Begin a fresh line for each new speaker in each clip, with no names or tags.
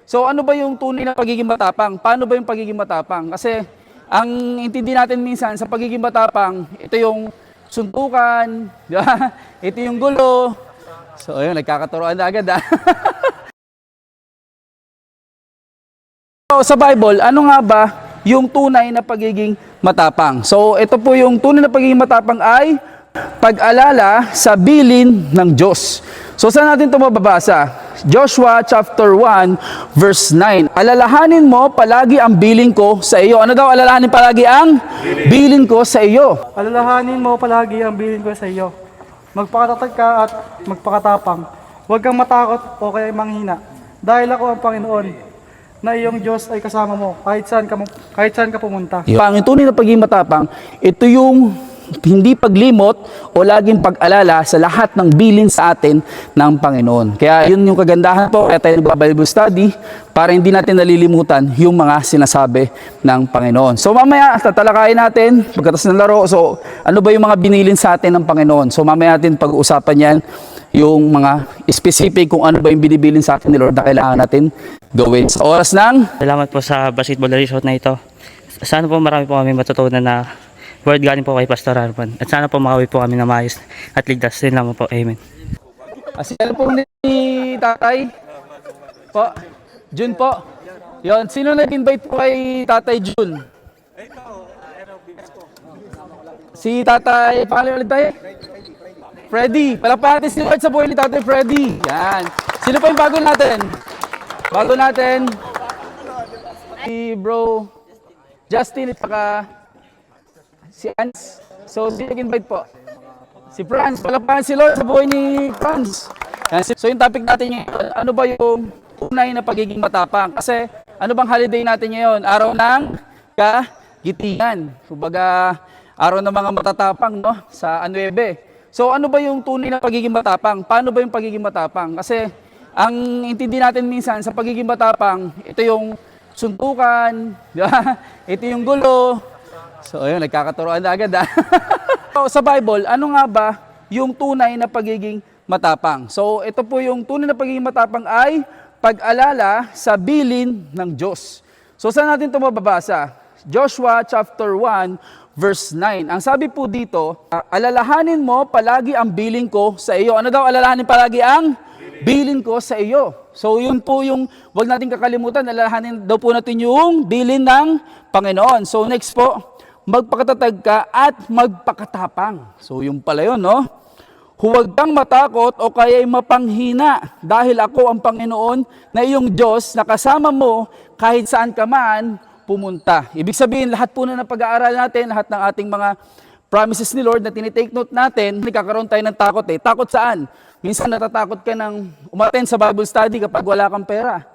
So ano ba yung tunay na pagiging matapang? Paano ba yung pagiging matapang? Kasi ang intindi natin minsan sa pagiging matapang, ito yung suntukan, di ba? Ito yung gulo. So ayun, nagkakaturoan na agad ah. So, sa Bible, ano nga ba yung tunay na pagiging matapang? So ito po yung tunay na pagiging matapang ay pag-alala sa bilin ng Diyos. So saan natin ito mababasa? Joshua chapter 1 verse 9. Alalahanin mo palagi ang bilin ko sa iyo. Ano daw alalahanin palagi ang bilin ko sa iyo?
Alalahanin mo palagi ang bilin ko sa iyo. Magpakatatag ka at magpakatapang. Huwag kang matakot o kaya manghina. Dahil ako ang Panginoon, na iyong Diyos ay kasama mo kahit saan ka pumunta.
Ang tunay na pagiging matapang, ito yung hindi paglimot o laging pag-alala sa lahat ng bilin sa atin ng Panginoon. Kaya yun yung kagandahan po, kaya tayo nagba-Bible study para hindi natin nalilimutan yung mga sinasabi ng Panginoon. So mamaya, tatalakayin natin pagkatapos ng laro. So ano ba yung mga binilin sa atin ng Panginoon? So mamaya natin pag-uusapan yan, yung mga specific kung ano ba yung binibilin sa atin ni Lord na kailangan natin gawin. Sa oras ng
Salamat po sa basketball resort na ito. Sana po marami po kami matutunan na word galing po kay Pastor Arman. At sana po makauwi po kami na maayos at ligtas din lang po. Amen.
Asila po ni Tatay po, Jun po. Yon, sino nag-invite po kay Tatay Jun? Si Tatay, pangalan ulit tayo? Freddy. Palakpakan natin si Lord sa buhay ni Tatay Freddy. Yan. Sino pa yung bago natin? Bago natin, si Bro Justin at saka si Franz. So, sino nag-invite po? Si Franz. Palakpakan si Lord sa buhay ni Franz. Yan. So, yung topic natin ngayon, ano ba yung tunay na pagiging matapang? Kasi, ano bang holiday natin ngayon? Araw ng Kagitingan. Kumbaga, araw ng mga matatapang, no? Sa Anuebe. So ano ba yung tunay na pagiging matapang? Paano ba yung pagiging matapang? Kasi ang intindi natin minsan sa pagiging matapang, ito yung suntukan, di ba? Ito yung gulo. So ayun, nagkakaturoan na agad ah. So, sa Bible, ano nga ba yung tunay na pagiging matapang? So ito po yung tunay na pagiging matapang ay pag-alala sa bilin ng Diyos. So saan natin ito mababasa? Joshua chapter 1 verse 9. Ang sabi po dito, alalahanin mo palagi ang bilin ko sa iyo. Ano daw alalahanin palagi ang bilin ko sa iyo? So yun po yung, wag natin kakalimutan, alalahanin daw po natin yung bilin ng Panginoon. So next po, magpakatatag ka at magpakatapang. So yung pala yun, no? Huwag kang matakot o kaya'y mapanghina dahil ako ang Panginoon na iyong Diyos na kasama mo kahit saan ka man pumunta. Ibig sabihin, lahat po na pag-aaral natin, lahat ng ating mga promises ni Lord na tinitake note natin, nagkakaroon tayo ng takot eh. Takot saan? Minsan natatakot ka ng umattend sa Bible study kapag wala kang pera.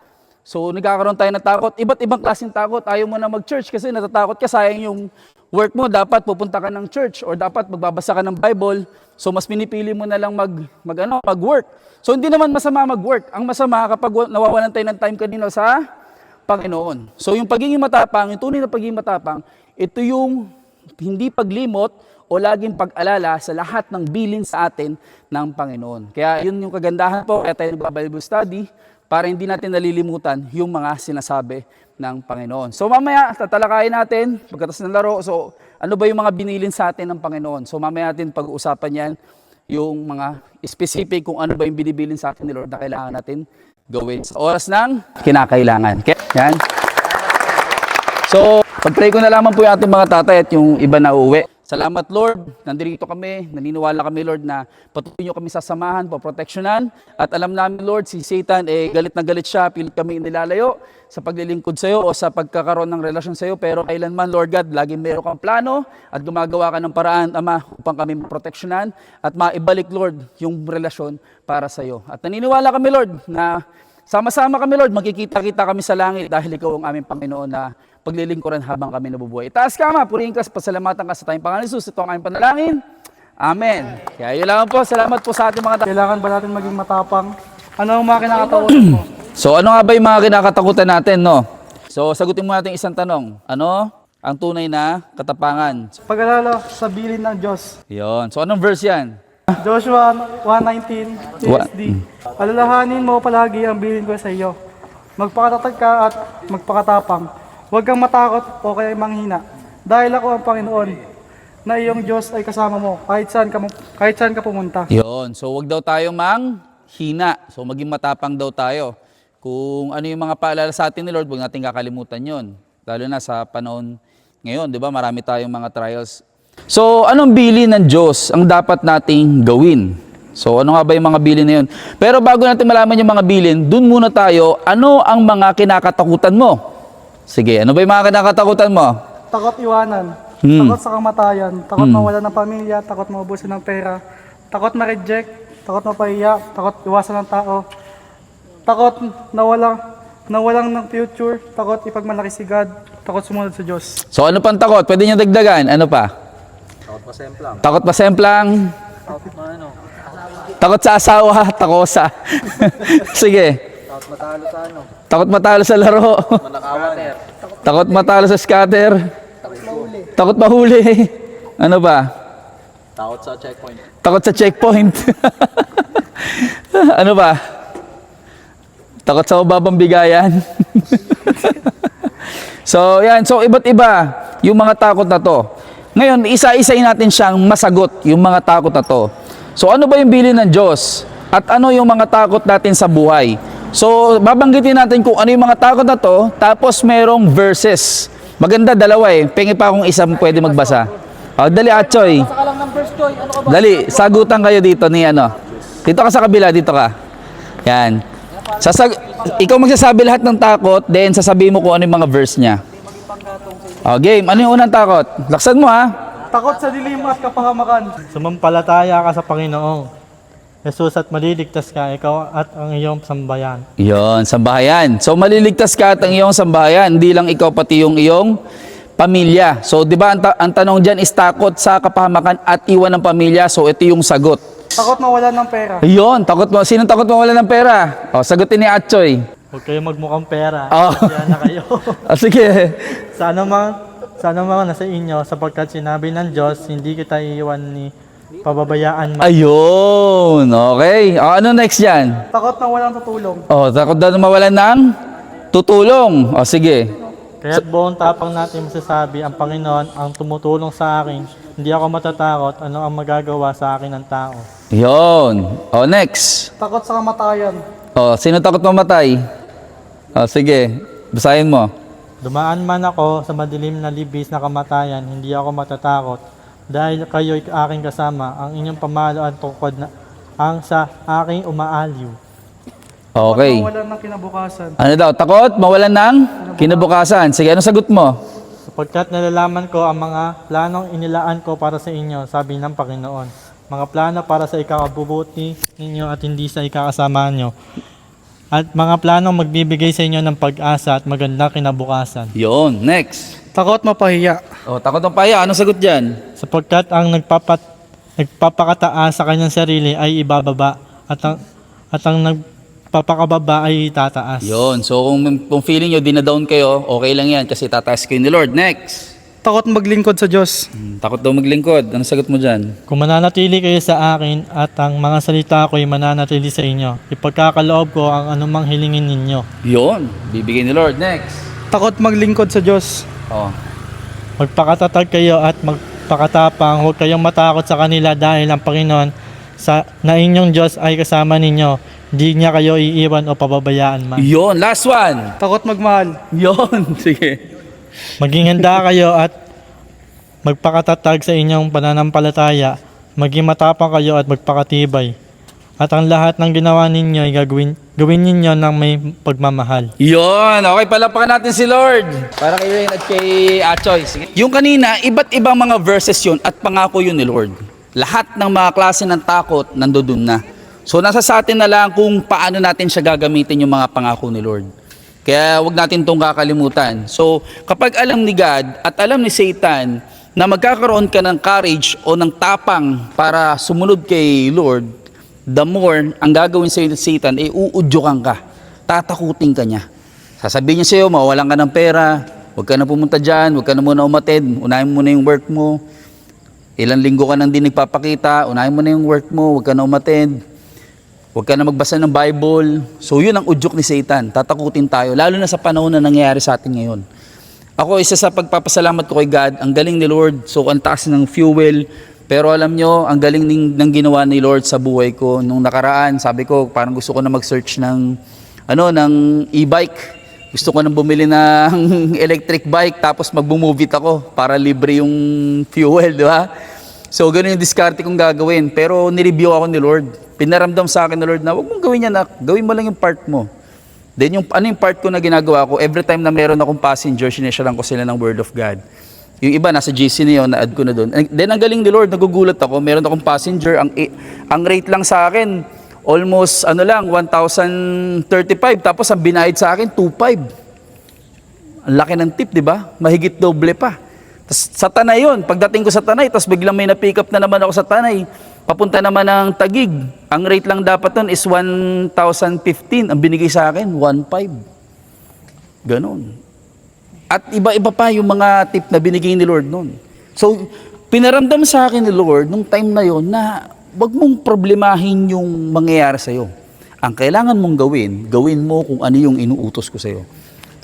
So nagkakaroon tayo ng takot. Iba't ibang klaseng takot. Ayaw mo na mag-church kasi natatakot ka, sayang yung work mo. Dapat pupunta ka ng church or dapat magbabasa ka ng Bible. So mas pinipili mo na lang mag-work. So hindi naman masama mag-work. Ang masama kapag nawawalan tayo ng time kanino sa Panginoon. So yung pagiging matapang, yung tunay na pagiging matapang, ito yung hindi paglimot o laging pag-alala sa lahat ng bilin sa atin ng Panginoon. Kaya yun yung kagandahan po, kaya tayo nagba-Bible study, para hindi natin nalilimutan yung mga sinasabi ng Panginoon. So mamaya, tatalakayin natin, pagkatapos ng laro, so ano ba yung mga binilin sa atin ng Panginoon? So mamaya natin pag-uusapan yan, yung mga specific kung ano ba yung binibilin sa atin ni Lord na kailangan natin gawin sa oras ng kinakailangan. Okay? Yan. So, pag-pray ko na lamang po yung ating mga tatay at yung iba na uuwi. Salamat Lord, nandito kami, naniniwala kami Lord na patuloy nyo kami sasamahan, poproteksyonan. At alam namin Lord, si Satan, galit na galit siya, pilit kami inilalayo sa paglilingkod sa iyo o sa pagkakaroon ng relasyon sa iyo. Pero kailanman Lord God, laging meron kang plano at gumagawa ka ng paraan, Ama, upang kami proteksyonan at maibalik Lord yung relasyon para sa iyo. At naniniwala kami Lord na sama-sama kami Lord, magkikita-kita kami sa langit dahil ikaw ang aming Panginoon na paglilingkuran habang kami nabubuhay. Itaas ka Ama, purihin ka, pasalamatan ka sa tayong Panginoon Jesus. Ito ang aming panalangin. Amen. Kaya yun lang po, salamat po sa ating mga
Kailangan ba natin maging matapang? Ano ang mga kinakatakutan mo?
So ano nga ba yung mga kinakatakutan natin, no? So sagutin mo natin isang tanong. Ano ang tunay na katapangan?
Pag-alala sa bilin ng Diyos.
Yon. So anong verse yan?
Joshua 1:19 TSD. Alalahanin mo palagi ang bilin ko sa iyo. Magpakatatag ka at magpakatapang. Huwag kang matakot o kaya manghina. Dahil ako ang Panginoon, na iyong Diyos ay kasama mo kahit saan ka pumunta.
Yun. So, wag daw tayo manghina. So, maging matapang daw tayo. Kung ano yung mga paalala sa atin ni Lord, huwag natin kakalimutan yon. Lalo na sa panahon ngayon, di ba? Marami tayong mga trials. So, anong bilin ng Diyos ang dapat nating gawin? So, ano nga ba yung mga bilin na yun? Pero bago natin malaman yung mga bilin, dun muna tayo, ano ang mga kinakatakutan mo? Sige, ano ba yung mga kinakatakutan mo?
Takot iwanan, takot sa kamatayan, takot mawala ng pamilya, takot maubusin ng pera, takot ma-reject, takot mapahiya, takot iwasan ng tao, takot nawalang ng future, takot ipagmalaki si God, takot sumunod sa Diyos.
So, ano pang takot? Pwede niyo dagdagan. Ano pa? Takot pasemplang. Takot pasemplang. Takot sa asawa, takosa. Sige. Takot matalo sa ano? Takot matalo sa laro. Takot matalo sa scatter. Takot mahuli. Ano ba?
Takot sa checkpoint.
Takot sa checkpoint. Ano ba? Takot sa mababang bigayan. So, yan. So, iba't iba yung mga takot na to. Ngayon, isa-isayin natin siyang masagot yung mga takot na to. So, ano ba yung bilin ng Diyos? At ano yung mga takot natin sa buhay? So, babanggitin natin kung ano yung mga takot na to, tapos merong verses. Maganda, dalawa eh. Pengi pa akong isang pwede magbasa. O, dali, Atchoy. Dali, sagutan kayo dito ni ano. Dito ka sa kabila, dito ka. Yan. Ikaw magsasabi lahat ng takot, then sasabihin mo kung ano yung mga verse niya. O, game. Ano yung unang takot? Laksan mo ha.
Takot sa dilim at kapahamakan.
Sumampalataya ka sa Panginoong Jesus at maliligtas ka, ikaw at ang iyong sambayan.
Yon, sambahayan. So maliligtas ka at ang iyong sambahayan, hindi lang ikaw pati yung iyong pamilya. So 'di ba ang tanong diyan is takot sa kapahamakan at iwan ng pamilya. So ito yung sagot.
Takot mawalan ng pera.
Yon, sinong takot mawalan ng pera? O, sagutin ni Atchoy.
Huwag kayong magmukhang pera.
Oh.
Yan na kayo.
O, sige.
Sana mga nasa inyo sapagkat sinabi ng Diyos, hindi kita iiwan ni pababayaan man.
Ayun, okay. O, ano next yan?
Takot na walang tutulong.
O, takot daw na mawalan ng tutulong. O, sige.
Kaya't buong tapang natin masasabi, ang Panginoon ang tumutulong sa akin. Hindi ako matatakot ano ang magagawa sa akin ng tao.
Yon. O, next.
Takot sa kamatayan.
O, sino takot mamatay? O, sige. Basahin mo.
Dumaan man ako sa madilim na libis na kamatayan, hindi ako matatakot. Dahil kayo'y aking kasama, ang inyong pamalo at tungkod na ang sa aking umaaliw.
Okay.
Takot mawalan ng kinabukasan.
Ano daw? Takot? Mawalan ng kinabukasan. Sige, ano sagot mo?
Sapagkat nalalaman ko ang mga planong inilaan ko para sa inyo, sabi ng Panginoon. Mga plano para sa ikakabubuti ninyo at hindi sa ikakasama nyo. At mga planong magbibigay sa inyo ng pag-asa at magandang kinabukasan.
Yon. Next.
Takot mapahiya.
O, takot ng paya. Anong sagot dyan?
Sapagkat ang nagpapakataas sa kanyang sarili ay ibababa at ang nagpapakababa ay itataas.
Yon. So, kung feeling nyo, dinadown kayo, okay lang yan kasi tataas kayo ni Lord. Next.
Takot maglingkod sa Diyos.
Takot daw maglingkod. Anong sagot mo dyan?
Kung mananatili kayo sa akin at ang mga salita ko'y mananatili sa inyo, ipagkakaloob ko ang anumang hilingin ninyo.
Yon. Bibigay ni Lord. Next.
Takot maglingkod sa Diyos.
O.
Magpakatatag kayo at magpakatapang, huwag kayong matakot sa kanila dahil ang Panginoon na inyong Diyos ay kasama ninyo. Hindi niya kayo iiwan o pababayaan man.
Yon. Last one.
Takot magmahal.
Yon. Sige.
Maging handa kayo at magpakatatag sa inyong pananampalataya, maging matapang kayo at magpakatibay. At ang lahat ng ginawa ninyo ay gawin ninyo ng may pagmamahal.
Yon. Okay, palapakan natin si Lord. Para kay Rain at kay Atchoy. Sige. Yung kanina, iba't ibang mga verses yun at pangako yun ni Lord. Lahat ng mga klase ng takot, nandoon na. So, nasa sa atin na lang kung paano natin siya gagamitin yung mga pangako ni Lord. Kaya wag natin itong kakalimutan. So, kapag alam ni God at alam ni Satan na magkakaroon ka ng courage o ng tapang para sumunod kay Lord, the more ang gagawin sa Satan ay uudyokan ka. Tatakutin ka niya. Sasabihin niya sa iyo, mawalan ka ng pera, huwag ka na pumunta dyan, huwag ka na muna umatid, unahin mo na yung work mo. Ilang linggo ka nang di nagpapakita, unahin mo na yung work mo, huwag ka na umatid. Huwag ka na magbasa ng Bible. So yun ang udyok ni Satan. Tatakutin tayo, lalo na sa panahon na nangyayari sa atin ngayon. Ako, isa sa pagpapasalamat ko kay God, ang galing ni Lord. So ang taas ng fuel. Pero alam nyo, ang galing ng ginawa ni Lord sa buhay ko. Nung nakaraan, sabi ko, parang gusto ko na mag-search ng e-bike. Gusto ko nang bumili ng electric bike tapos mag-move it ako para libre yung fuel, di ba? So, ganun yung diskarte kong gagawin. Pero nireview ako ni Lord. Pinaramdam sa akin ni Lord na, huwag mong gawin yan, gawin mo lang yung part mo. Then yung part ko na ginagawa ko, every time na meron akong passenger, sinesharan ko sila ng Word of God. Yung iba, nasa GC na yun, na-add ko na doon. Then ang galing ni Lord, nagugulat ako, meron akong passenger, ang rate lang sa akin, almost 1,035, tapos ang binayad sa akin 2,500. Ang laki ng tip, di ba? Mahigit doble pa. Tas sa Tanay yun, pagdating ko sa Tanay, tapos biglang may na-pick up na naman ako sa Tanay, papunta naman ng Taguig. Ang rate lang dapat nun is 1,015. Ang binigay sa akin, 1,500. Ganon. At iba-iba pa yung mga tip na binigay ni Lord nun. So, pinaramdam sa akin ni Lord nung time na yon na wag mong problemahin yung mangyayari sa'yo. Ang kailangan mong gawin mo kung ano yung inuutos ko sa'yo.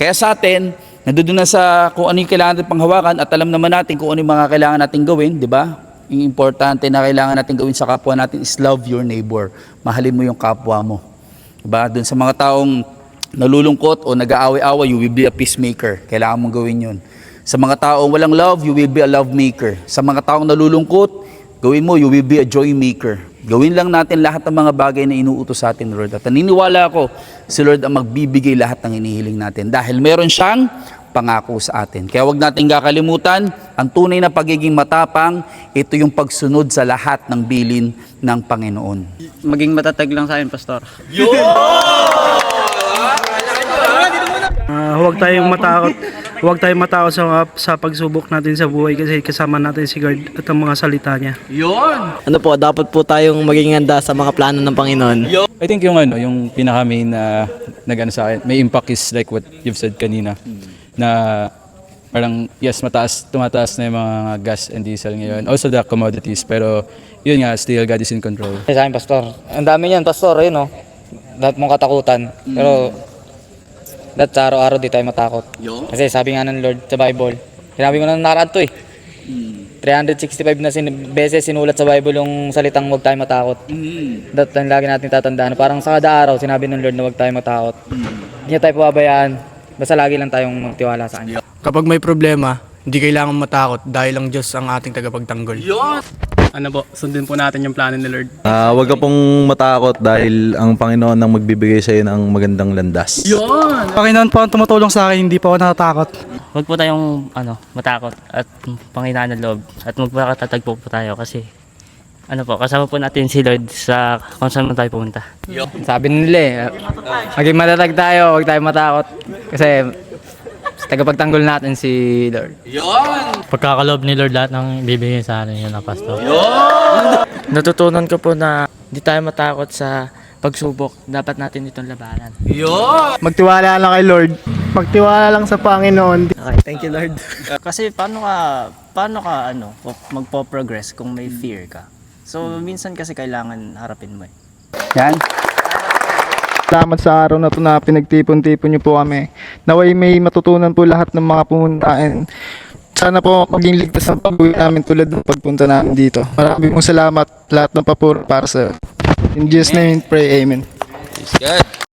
Kaya sa atin, nandoon na sa kung ano yung kailangan natin panghawakan at alam naman natin kung ano yung mga kailangan natin gawin, di ba? Yung importante na kailangan natin gawin sa kapwa natin is love your neighbor. Mahalin mo yung kapwa mo. Diba? Doon sa mga taong nalulungkot o nag-aaway-away, you will be a peacemaker. Kailangan mong gawin yun. Sa mga taong walang love, you will be a love maker. Sa mga taong nalulungkot, gawin mo, you will be a joy maker. Gawin lang natin lahat ng mga bagay na inuutos sa atin, Lord. At naniniwala ako, si Lord ang magbibigay lahat ng hinihiling natin. Dahil meron siyang pangako sa atin. Kaya wag natin kakalimutan, ang tunay na pagiging matapang, ito yung pagsunod sa lahat ng bilin ng Panginoon.
Maging matatag lang sa akin, Pastor.
Huwag tayong matakot. Huwag tayong matakot sa pagsubok natin sa buhay kasi kasama natin si God at ang mga salita niya.
Ano po, dapat po tayong maging handa sa mga plano ng Panginoon.
I think yung yung pinaka main na nagano sa akin, may impact is like what you've said kanina. Na parang yes, tumataas na yung mga gas and diesel ngayon. Also the commodities, pero yun nga, still God is in control.
Sa akin, Pastor. Ang dami niyan, Pastor, yun, no? Dapat mong katakutan. Pero, dapat sa araw-araw di tayo matakot. Kasi sabi nga ng Lord sa Bible, sinabi ko na nakaraan to 365 na beses sinulat sa Bible yung salitang huwag tayo matakot. Dapat lagi natin tatandaan. Parang sa kada araw, sinabi ng Lord na huwag tayo matakot. Hindi niya tayo pababayaan. Basta lagi lang tayong magtiwala sa Kanya.
Kapag may problema, hindi kailangan matakot dahil ang Diyos ang ating tagapagtanggol.
Ano po, sundin po natin yung plano ni Lord.
Huwag ka pong matakot dahil ang Panginoon ang magbibigay sa iyo ng magandang landas.
Panginoon po ang tumutulong sa akin, hindi po ako natatakot.
Huwag po tayong matakot at panghinaan ng loob at magpakatatag po tayo kasi kasama po natin si Lord sa kung saan man tayo pumunta.
Sabi nila maging matatag tayo, huwag tayo matakot. Kasi tagapagtanggol natin si Lord.
Pagkakalob ni Lord lahat ng bibigay sa atin yun, Pastor.
Natutunan ko po na hindi tayo matakot sa pagsubok. Dapat natin itong labanan.
Magtiwala lang kay Lord. Magtiwala lang sa Panginoon.
Okay, thank you Lord. Kasi paano ka magpo-progress kung may fear ka? So minsan kasi kailangan harapin mo .
Yan.
Salamat sa araw na ito na pinagtipon-tipon niyo po kami. Naway may matutunan po lahat ng mga pumuntaan. Sana po maging ligtas ang pag-uwi namin tulad ng pagpunta namin dito. Maraming salamat lahat ng papuro para sa In Jesus' name, pray, Amen.
Praise God.